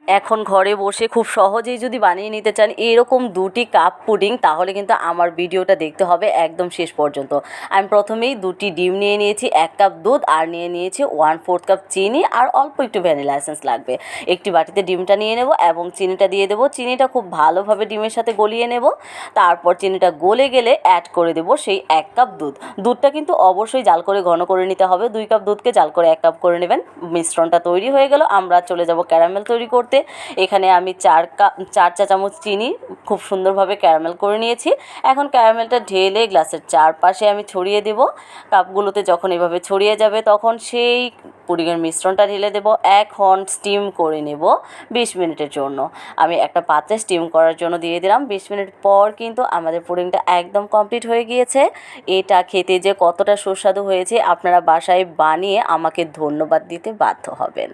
এখন ঘরে বসে খুব সহজেই যদি বানিয়ে নিতে চান এরকম 2টি কাপ পুডিং, তাহলে কিন্তু আমার ভিডিওটা দেখতে হবে একদম শেষ পর্যন্ত। আমি প্রথমেই 2টি ডিম নিয়ে নিয়েছি, 1 কাপ দুধ আর নিয়ে নিয়েছি 1/4 কাপ চিনি আর অল্প একটু ভ্যানিলা এসেন্স লাগবে। একটি বাটিতে ডিমটা নিয়ে নেব এবং চিনিটা দিয়ে দেবো। চিনিটা খুব ভালোভাবে ডিমের সাথে গলিয়ে নেব। তারপর চিনিটা গলে গেলে অ্যাড করে দেবো সেই 1 কাপ দুধ। দুধটা কিন্তু অবশ্যই জাল করে ঘন করে নিতে হবে। 2 কাপ দুধকে জাল করে 1 কাপ করে নেবেন। মিশ্রণটা তৈরি হয়ে গেল, আমরা চলে যাব ক্যারামেল তৈরি করতে। এখানে আমি 4 চা চামচ চিনি খুব সুন্দরভাবে ক্যারামেল করে নিয়েছি। এখন ক্যারামেলটা ঢেলে গ্লাসের চারপাশে আমি ছড়িয়ে দেব। কাপগুলোতে যখন এভাবে ছড়িয়ে যাবে তখন সেই পুডিংয়ের মিশ্রণটা ঢেলে দেব। এখন স্টিম করে নেব 20 মিনিটের জন্য। আমি একটা পাত্রে স্টিম করার জন্য দিয়ে দিলাম। 20 মিনিট পর কিন্তু আমাদের পুডিংটা একদম কমপ্লিট হয়ে গিয়েছে। এটা খেতে যে কতটা সুস্বাদু হয়েছে আপনারা বাসায় বানিয়ে আমাকে ধন্যবাদ দিতে বাধ্য হবেন।